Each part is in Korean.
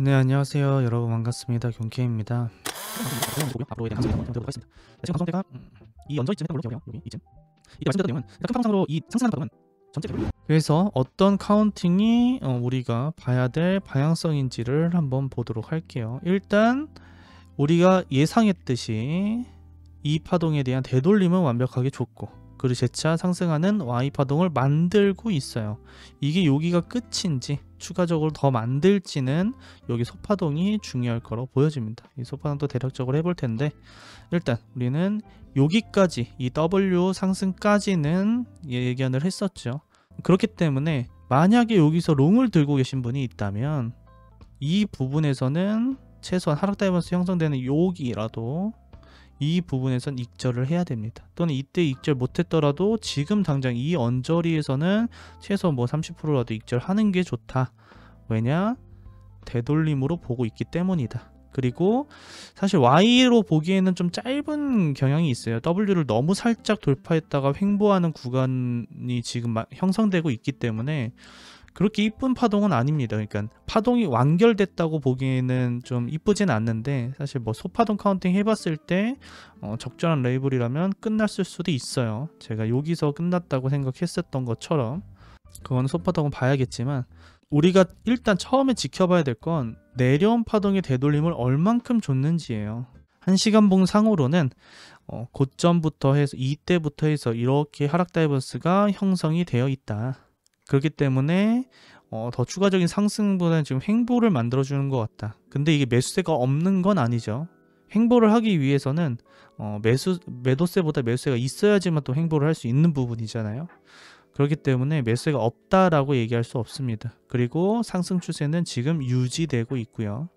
네, 안녕하세요. 여러분 반갑습니다. 경케입니다. 앞으로에 대한 방송을 해보도록 하겠습니다. 지금 방송대가 이 언저리쯤 했던 걸로 기억해요. 여기 이쯤. 이때 말씀드렸던 내용은 큰 파동상으로 이 상승하는 파동은 전체 배율. 그래서 어떤 카운팅이 우리가 봐야 될 방향성인지를 한번 보도록 할게요. 일단 우리가 예상했듯이 이 파동에 대한 되돌림은 완벽하게 좋고, 그리고 재차 상승하는 Y파동을 만들고 있어요. 이게 여기가 끝인지 추가적으로 더 만들지는 여기 소파동이 중요할 거로 보여집니다. 이 소파동도 대략적으로 해볼 텐데, 일단 우리는 여기까지 이 W 상승까지는 예견을 했었죠. 그렇기 때문에 만약에 여기서 롱을 들고 계신 분이 있다면 이 부분에서는 최소한 하락 다이버스 형성되는 여기라도 이 부분에선 익절을 해야 됩니다. 또는 이때 익절 못했더라도 지금 당장 이 언저리에서는 최소 뭐 30%라도 익절하는 게 좋다. 왜냐? 되돌림으로 보고 있기 때문이다. 그리고 사실 Y로 보기에는 좀 짧은 경향이 있어요. W를 너무 살짝 돌파했다가 횡보하는 구간이 지금 형성되고 있기 때문에 그렇게 이쁜 파동은 아닙니다. 그러니까 파동이 완결됐다고 보기에는 좀 이쁘진 않는데, 사실 뭐 소파동 카운팅 해봤을 때 적절한 레이블이라면 끝났을 수도 있어요. 제가 여기서 끝났다고 생각했었던 것처럼. 그건 소파동은 봐야겠지만, 우리가 일단 처음에 지켜봐야 될 건 내려온 파동의 되돌림을 얼만큼 줬는지예요. 1시간봉 상으로는 고점부터 해서 이때부터 해서 이렇게 하락 다이버스가 형성이 되어 있다. 그렇기 때문에 더 추가적인 상승보다는 지금 횡보를 만들어주는 것 같다. 근데 이게 매수세가 없는 건 아니죠. 횡보를 하기 위해서는 매도세보다 매수세가 있어야지만 또 횡보를 할 수 있는 부분이잖아요. 그렇기 때문에 매수세가 없다라고 얘기할 수 없습니다. 그리고 상승 추세는 지금 유지되고 있고요.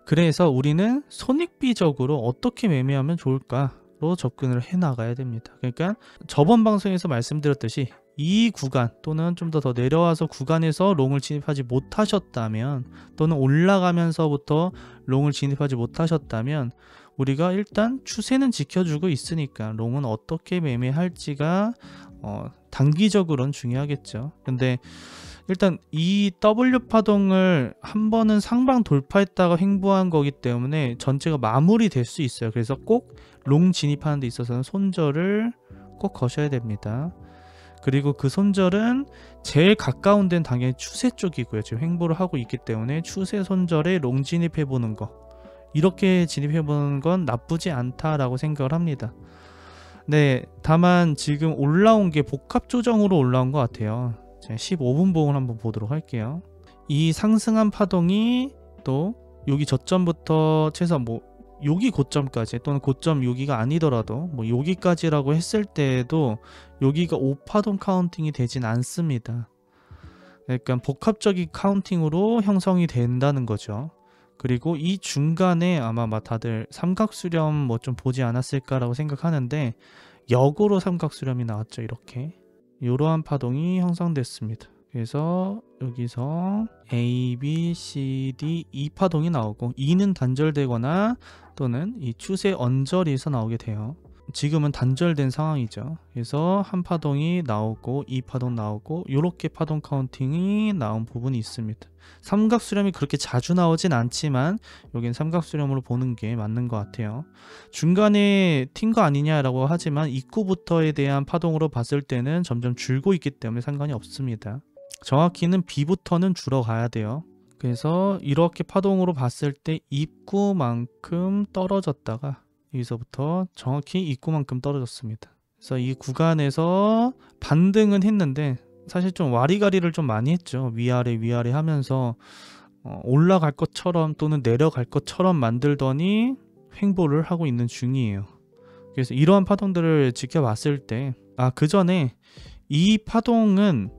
그래서 우리는 손익비적으로 어떻게 매매하면 좋을까로 접근을 해 나가야 됩니다. 그러니까 저번 방송에서 말씀드렸듯이 이 구간 또는 좀 더 내려와서 구간에서 롱을 진입하지 못하셨다면, 또는 올라가면서부터 롱을 진입하지 못하셨다면, 우리가 일단 추세는 지켜주고 있으니까 롱은 어떻게 매매할지가 단기적으로는 중요하겠죠. 근데 일단 이 W 파동을 한 번은 상방 돌파했다가 횡보한 거기 때문에 전체가 마무리될 수 있어요. 그래서 꼭 롱 진입하는 데 있어서는 손절을 꼭 거셔야 됩니다. 그리고 그 손절은 제일 가까운 데는 당연히 추세 쪽이고요. 지금 횡보를 하고 있기 때문에 추세 손절에 롱 진입해보는 거, 이렇게 진입해보는 건 나쁘지 않다라고 생각을 합니다. 네, 다만 지금 올라온 게 복합 조정으로 올라온 것 같아요. 제가 15분 봉을 한번 보도록 할게요. 이 상승한 파동이 또 여기 저점부터 최소한 뭐 여기 고점까지, 또는 고점 여기가 아니더라도 뭐 여기까지라고 했을 때에도 여기가 5파동 카운팅이 되진 않습니다. 그러니까 복합적인 카운팅으로 형성이 된다는 거죠. 그리고 이 중간에 아마 다들 삼각수렴 뭐 좀 보지 않았을까라고 생각하는데, 역으로 삼각수렴이 나왔죠. 이렇게 이러한 파동이 형성됐습니다. 그래서 여기서 A, B, C, D, E 파동이 나오고, E는 단절되거나 또는 이 추세 언저리에서 나오게 돼요. 지금은 단절된 상황이죠. 그래서 한 파동이 나오고 2파동 나오고 이렇게 파동 카운팅이 나온 부분이 있습니다. 삼각수렴이 그렇게 자주 나오진 않지만 여긴 삼각수렴으로 보는 게 맞는 것 같아요. 중간에 튄 거 아니냐라고 하지만 입구부터에 대한 파동으로 봤을 때는 점점 줄고 있기 때문에 상관이 없습니다. 정확히는 B부터는 줄어가야 돼요. 그래서 이렇게 파동으로 봤을 때 입구만큼 떨어졌다가 여기서부터 정확히 입구만큼 떨어졌습니다. 그래서 이 구간에서 반등은 했는데 사실 좀 와리가리를 좀 많이 했죠. 위아래 하면서 올라갈 것처럼 또는 내려갈 것처럼 만들더니 횡보를 하고 있는 중이에요. 그래서 이러한 파동들을 지켜봤을 때, 그 전에 이 파동은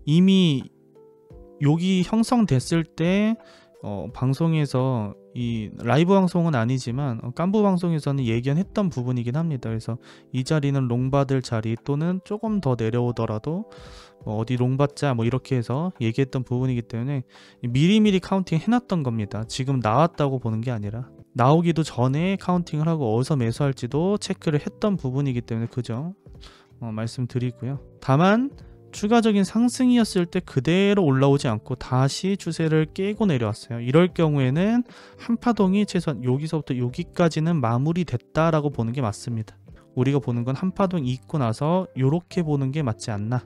이미 여기 형성됐을 때 방송에서, 이 라이브 방송은 아니지만 깐부 방송에서는 예견했던 부분이긴 합니다. 그래서 이 자리는 롱 받을 자리, 또는 조금 더 내려오더라도 어디 롱 받자 뭐 이렇게 해서 얘기했던 부분이기 때문에 미리미리 카운팅 해놨던 겁니다. 지금 나왔다고 보는 게 아니라 나오기도 전에 카운팅을 하고 어디서 매수할지도 체크를 했던 부분이기 때문에, 그죠? 말씀드리고요. 다만 추가적인 상승이었을 때 그대로 올라오지 않고 다시 추세를 깨고 내려왔어요. 이럴 경우에는 한 파동이 최소한 여기서부터 여기까지는 마무리됐다라고 보는 게 맞습니다. 우리가 보는 건 한 파동 있고 나서 이렇게 보는 게 맞지 않나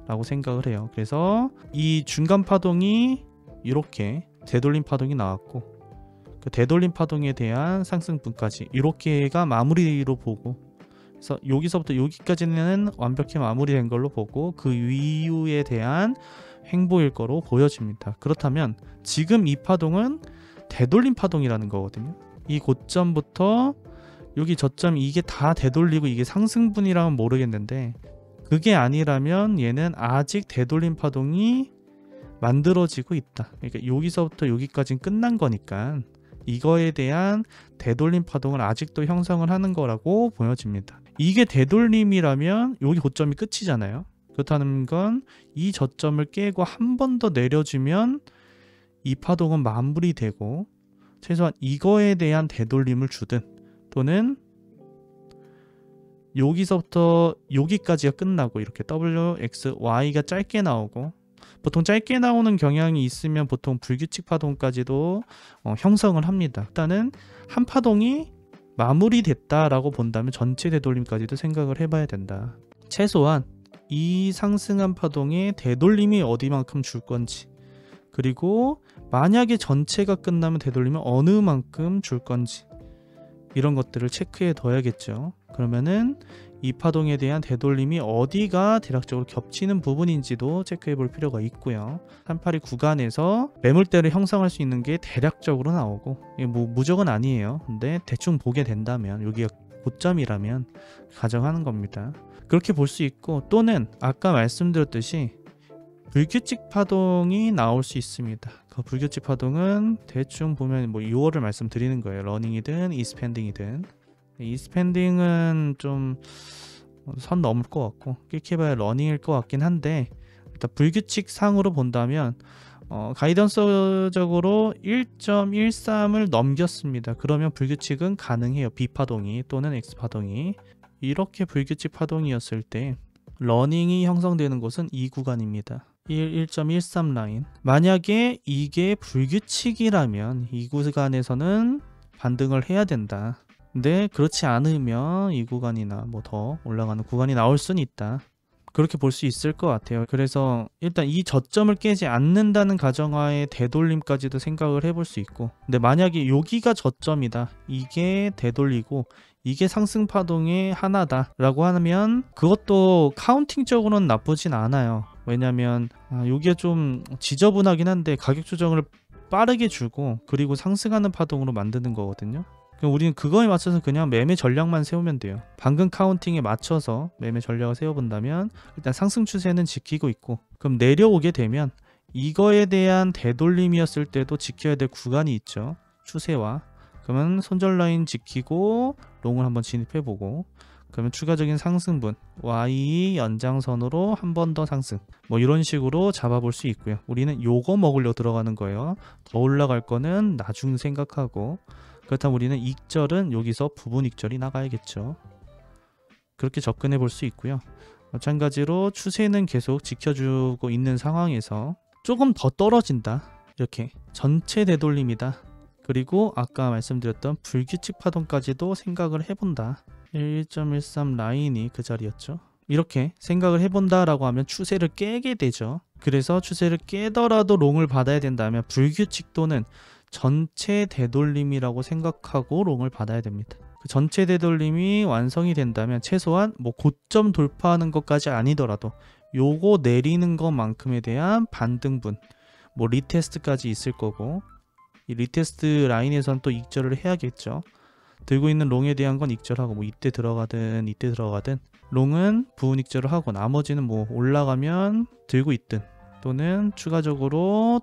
라고 생각을 해요. 그래서 이 중간 파동이 이렇게 되돌림 파동이 나왔고, 그 되돌림 파동에 대한 상승분까지 이렇게가 마무리로 보고, 그래서 여기서부터 여기까지는 완벽히 마무리된 걸로 보고 그 이후에 대한 횡보일 거로 보여집니다. 그렇다면 지금 이 파동은 되돌림 파동이라는 거거든요. 이 고점부터 여기 저점 이게 다 되돌리고 이게 상승분이라면 모르겠는데, 그게 아니라면 얘는 아직 되돌림 파동이 만들어지고 있다. 그러니까 여기서부터 여기까지는 끝난 거니까 이거에 대한 되돌림 파동을 아직도 형성을 하는 거라고 보여집니다. 이게 되돌림이라면 여기 고점이 끝이잖아요. 그렇다는 건 이 저점을 깨고 한 번 더 내려주면 이 파동은 마무리되고 최소한 이거에 대한 되돌림을 주든, 또는 여기서부터 여기까지가 끝나고 이렇게 W, X, Y가 짧게 나오고, 보통 짧게 나오는 경향이 있으면 보통 불규칙 파동까지도 형성을 합니다. 일단은 한 파동이 마무리됐다라고 본다면 전체 되돌림까지도 생각을 해봐야 된다. 최소한 이 상승한 파동의 되돌림이 어디만큼 줄 건지, 그리고 만약에 전체가 끝나면 되돌림이 어느 만큼 줄 건지, 이런 것들을 체크해 둬야겠죠. 그러면은 이 파동에 대한 되돌림이 어디가 대략적으로 겹치는 부분인지도 체크해 볼 필요가 있고요. 382 구간에서 매물대를 형성할 수 있는 게 대략적으로 나오고, 이게 뭐 무조건 아니에요. 근데 대충 보게 된다면 여기가 고점이라면 가정하는 겁니다. 그렇게 볼 수 있고, 또는 아까 말씀드렸듯이 불규칙 파동이 나올 수 있습니다. 그 불규칙 파동은 대충 보면 뭐 6월을 말씀드리는 거예요. 러닝이든 이스펜딩이든. 이스펜딩은 좀 선 넘을 것 같고 낄해봐야 러닝일 것 같긴 한데, 일단 불규칙 상으로 본다면 가이던스적으로 1.13을 넘겼습니다. 그러면 불규칙은 가능해요. B파동이 또는 X파동이. 이렇게 불규칙 파동이었을 때 러닝이 형성되는 곳은 이 구간입니다. 1.13 라인. 만약에 이게 불규칙이라면 이 구간에서는 반등을 해야 된다. 근데 그렇지 않으면 이 구간이나 뭐 더 올라가는 구간이 나올 수는 있다. 그렇게 볼 수 있을 것 같아요. 그래서 일단 이 저점을 깨지 않는다는 가정하에 되돌림까지도 생각을 해볼 수 있고, 근데 만약에 여기가 저점이다, 이게 되돌리고 이게 상승 파동의 하나다 라고 하면 그것도 카운팅적으로는 나쁘진 않아요. 왜냐면 여기가 좀 지저분하긴 한데 가격 조정을 빠르게 주고 그리고 상승하는 파동으로 만드는 거거든요. 우리는 그거에 맞춰서 그냥 매매 전략만 세우면 돼요. 방금 카운팅에 맞춰서 매매 전략을 세워본다면 일단 상승 추세는 지키고 있고, 그럼 내려오게 되면 이거에 대한 되돌림이었을 때도 지켜야 될 구간이 있죠. 추세와. 그러면 손절 라인 지키고 롱을 한번 진입해보고, 그러면 추가적인 상승분 Y 연장선으로 한 번 더 상승, 뭐 이런 식으로 잡아볼 수 있고요. 우리는 요거 먹으려 들어가는 거예요. 더 올라갈 거는 나중 생각하고, 그렇다면 우리는 익절은 여기서 부분 익절이 나가야겠죠. 그렇게 접근해 볼 수 있고요. 마찬가지로 추세는 계속 지켜주고 있는 상황에서 조금 더 떨어진다, 이렇게 전체 되돌림이다, 그리고 아까 말씀드렸던 불규칙 파동까지도 생각을 해본다. 1.13 라인이 그 자리였죠. 이렇게 생각을 해본다라고 하면 추세를 깨게 되죠. 그래서 추세를 깨더라도 롱을 받아야 된다면 불규칙 또는 전체 되돌림이라고 생각하고 롱을 받아야 됩니다. 그 전체 되돌림이 완성이 된다면 최소한 뭐 고점 돌파하는 것까지 아니더라도 요거 내리는 것만큼에 대한 반등분, 뭐 리테스트까지 있을 거고, 이 리테스트 라인에선 또 익절을 해야겠죠. 들고 있는 롱에 대한 건 익절하고, 뭐 이때 들어가든 이때 들어가든 롱은 부분 익절을 하고, 나머지는 뭐 올라가면 들고 있든 또는 추가적으로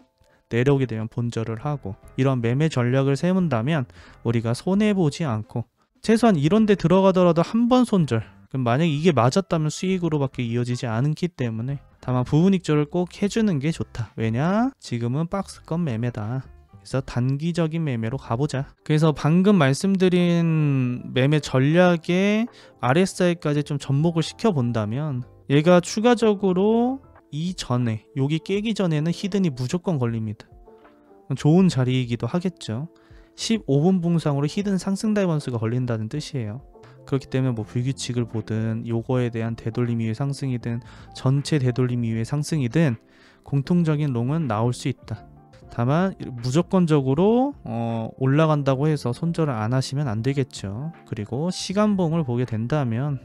내려오게 되면 본절을 하고, 이런 매매 전략을 세운다면 우리가 손해보지 않고 최소한 이런 데 들어가더라도 한 번 손절, 그럼 만약에 이게 맞았다면 수익으로밖에 이어지지 않기 때문에 다만 부분 익절을 꼭 해주는 게 좋다. 왜냐? 지금은 박스권 매매다. 그래서 단기적인 매매로 가보자. 그래서 방금 말씀드린 매매 전략의 RSI까지 좀 접목을 시켜본다면 얘가 추가적으로 이전에 여기 깨기 전에는 히든이 무조건 걸립니다. 좋은 자리이기도 하겠죠. 15분 봉상으로 히든 상승 다이버스가 걸린다는 뜻이에요. 그렇기 때문에 뭐 불규칙을 보든 요거에 대한 되돌림 이후의 상승이든 전체 되돌림 이후의 상승이든 공통적인 롱은 나올 수 있다. 다만 무조건적으로 올라간다고 해서 손절을 안 하시면 안 되겠죠. 그리고 시간봉을 보게 된다면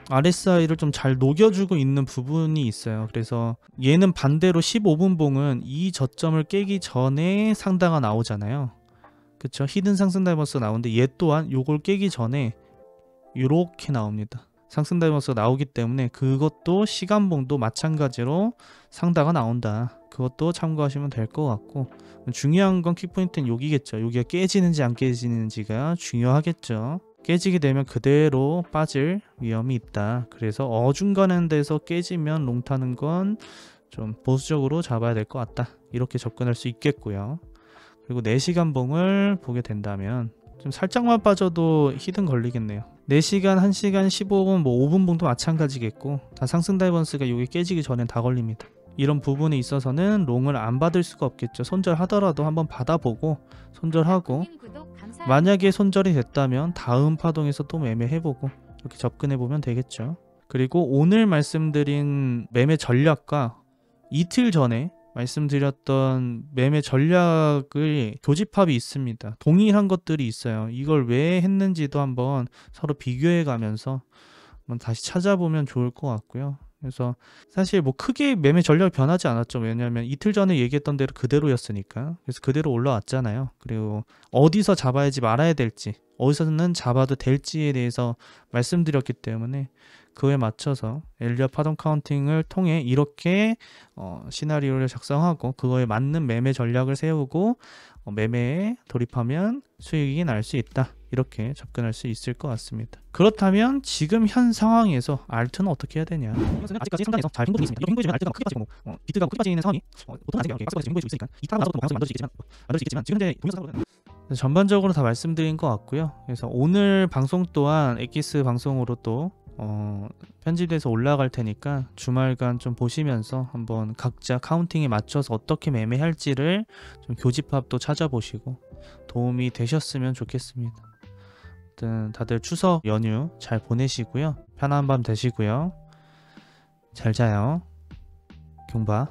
RSI를 좀 잘 녹여주고 있는 부분이 있어요. 그래서 얘는 반대로 15분 봉은 이 저점을 깨기 전에 상다가 나오잖아요. 그쵸? 히든 상승 다이버스가 나오는데 얘 또한 요걸 깨기 전에 이렇게 나옵니다. 상승 다이버스가 나오기 때문에 그것도 시간봉도 마찬가지로 상다가 나온다. 그것도 참고하시면 될 것 같고, 중요한 건 킥포인트는 여기겠죠. 여기가 깨지는지 안 깨지는지가 중요하겠죠. 깨지게 되면 그대로 빠질 위험이 있다. 그래서 어중간한 데서 깨지면 롱 타는 건 좀 보수적으로 잡아야 될 것 같다. 이렇게 접근할 수 있겠고요. 그리고 4시간 봉을 보게 된다면 좀 살짝만 빠져도 히든 걸리겠네요. 4시간, 1시간, 15분, 뭐 5분 봉도 마찬가지겠고, 다 상승 다이버스가 여기 깨지기 전엔 다 걸립니다. 이런 부분에 있어서는 롱을 안 받을 수가 없겠죠. 손절하더라도 한번 받아보고 손절하고, 만약에 손절이 됐다면 다음 파동에서 또 매매해보고 이렇게 접근해보면 되겠죠. 그리고 오늘 말씀드린 매매 전략과 이틀 전에 말씀드렸던 매매 전략의 교집합이 있습니다. 동일한 것들이 있어요. 이걸 왜 했는지도 한번 서로 비교해 가면서 한번 다시 찾아보면 좋을 것 같고요. 그래서 사실 뭐 크게 매매 전략이 변하지 않았죠. 왜냐하면 이틀 전에 얘기했던 대로 그대로였으니까. 그래서 그대로 올라왔잖아요. 그리고 어디서 잡아야지 말아야 될지, 어디서는 잡아도 될지에 대해서 말씀드렸기 때문에 그에 맞춰서 엘리엇 파동 카운팅을 통해 이렇게 시나리오를 작성하고 그거에 맞는 매매 전략을 세우고 매매에 돌입하면 수익이 날 수 있다. 이렇게 접근할 수 있을 것 같습니다. 그렇다면 지금 현 상황에서 알트는 어떻게 해야 되냐? 이것은 아직까지 상단에서 잘 횡보되고 있습니다. 이거 횡보해주면 알트가 크게 빠지고 비트가 크게 빠지는 상황이 보통 아직 박스까지 횡보해주고 있으니까 이 타락으로 방송이 만들 수 있겠지만 지금 현재 동영상 상으로는 전반적으로 다 말씀드린 것 같고요. 그래서 오늘 방송 또한 엑기스 방송으로 또 편집돼서 올라갈 테니까 주말간 좀 보시면서 한번 각자 카운팅에 맞춰서 어떻게 매매할지를 좀 교집합도 찾아보시고 도움이 되셨으면 좋겠습니다. 아무튼 다들 추석 연휴 잘 보내시고요. 편한 밤 되시고요. 잘 자요. 경바.